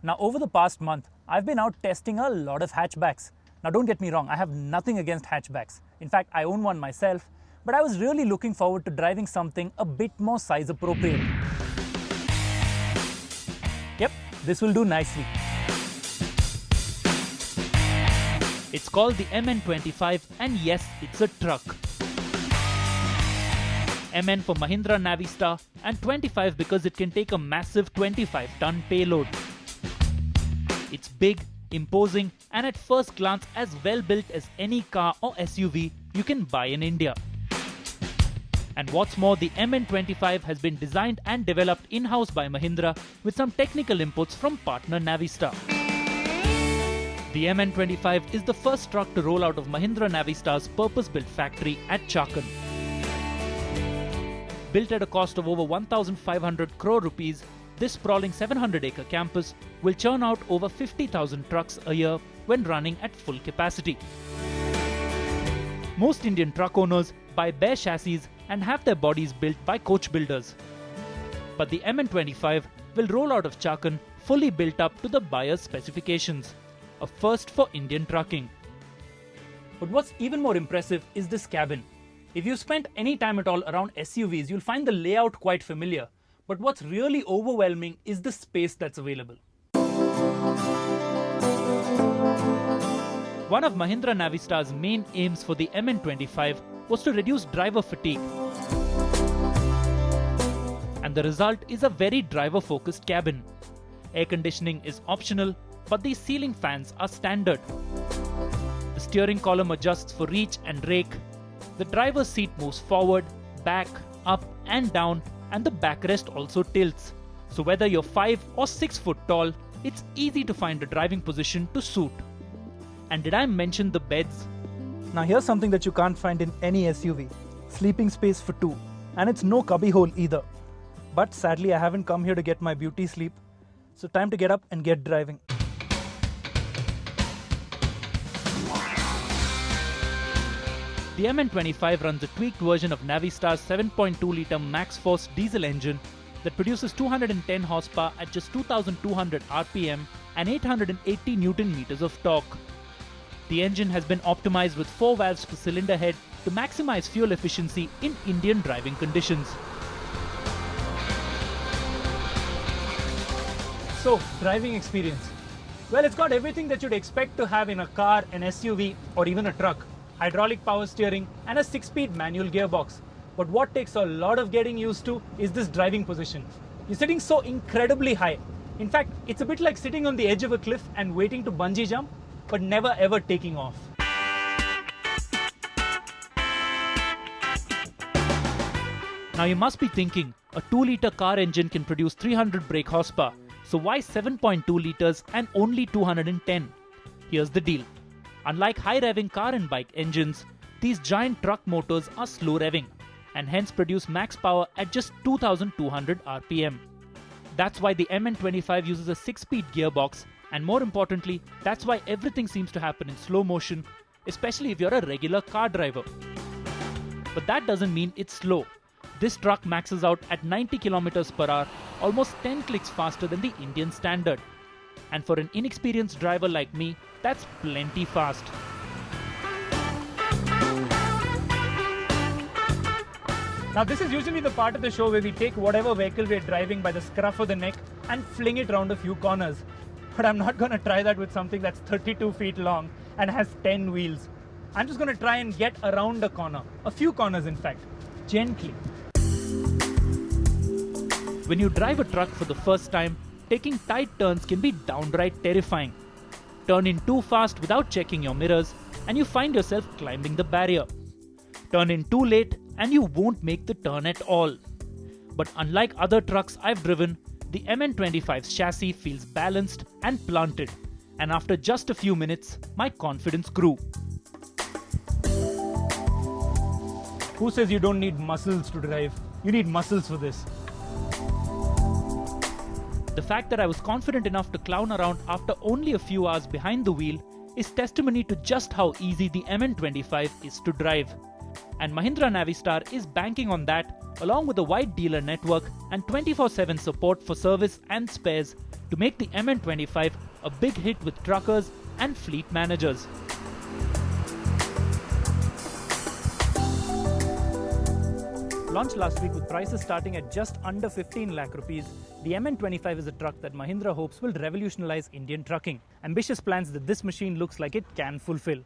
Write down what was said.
Now, over the past month, I've been out testing a lot of hatchbacks. Now, don't get me wrong, I have nothing against hatchbacks. In fact, I own one myself, but I was really looking forward to driving something a bit more size appropriate. Yep, this will do nicely. It's called the MN25, and yes, it's a truck. MN for Mahindra Navistar, and 25 because it can take a massive 25-ton payload. It's big, imposing, and at first glance as well built as any car or SUV you can buy in India. And what's more, the MN25 has been designed and developed in-house by Mahindra with some technical inputs from partner Navistar. The MN25 is the first truck to roll out of Mahindra Navistar's purpose-built factory at Chakan. Built at a cost of over 1,500 crore rupees, this sprawling 700-acre campus will churn out over 50,000 trucks a year when running at full capacity. Most Indian truck owners buy bare chassis and have their bodies built by coach builders. But the MN25 will roll out of Chakan fully built up to the buyer's specifications, a first for Indian trucking. But what's even more impressive is this cabin. If you spent any time at all around SUVs, you'll find the layout quite familiar. But what's really overwhelming is the space that's available. One of Mahindra Navistar's main aims for the MN25 was to reduce driver fatigue. And the result is a very driver-focused cabin. Air conditioning is optional, but these ceiling fans are standard. The steering column adjusts for reach and rake. The driver's seat moves forward, back, up and down, and the backrest also tilts. So whether you're 5 or 6 foot tall, it's easy to find a driving position to suit. And did I mention the beds? Now here's something that you can't find in any SUV. Sleeping space for 2. And it's no cubbyhole either. But sadly I haven't come here to get my beauty sleep. So time to get up and get driving. The MN25 runs a tweaked version of Navistar's 7.2-litre Maxforce diesel engine that produces 210 horsepower at just 2,200 RPM and 880 Newton-meters of torque. The engine has been optimized with 4 valves per cylinder head to maximize fuel efficiency in Indian driving conditions. So, driving experience. Well, it's got everything that you'd expect to have in a car, an SUV, or even a truck. Hydraulic power steering and a 6-speed manual gearbox. But what takes a lot of getting used to is this driving position. You're sitting so incredibly high. In fact, it's a bit like sitting on the edge of a cliff and waiting to bungee jump, but never ever taking off. Now you must be thinking, a 2-litre car engine can produce 300 brake horsepower, so why 7.2 litres and only 210? Here's the deal. Unlike high-revving car and bike engines, these giant truck motors are slow revving and hence produce max power at just 2,200 RPM. That's why the MN25 uses a 6-speed gearbox, and more importantly, that's why everything seems to happen in slow motion, especially if you're a regular car driver. But that doesn't mean it's slow. This truck maxes out at 90 km per hour, almost 10 clicks faster than the Indian standard. And for an inexperienced driver like me, that's plenty fast. Now this is usually the part of the show where we take whatever vehicle we're driving by the scruff of the neck and fling it round a few corners. But I'm not going to try that with something that's 32 feet long and has 10 wheels. I'm just going to try and get around a corner, a few corners in fact, gently. When you drive a truck for the first time, taking tight turns can be downright terrifying. Turn in too fast without checking your mirrors and you find yourself climbing the barrier. Turn in too late and you won't make the turn at all. But unlike other trucks I've driven, the MN25's chassis feels balanced and planted, and after just a few minutes, my confidence grew. Who says you don't need muscles to drive? You need muscles for this. The fact that I was confident enough to clown around after only a few hours behind the wheel is testimony to just how easy the MN25 is to drive. And Mahindra Navistar is banking on that, along with a wide dealer network and 24/7 support for service and spares to make the MN25 a big hit with truckers and fleet managers. Launched last week with prices starting at just under 15 lakh rupees, the MN25 is a truck that Mahindra hopes will revolutionize Indian trucking. Ambitious plans that this machine looks like it can fulfill.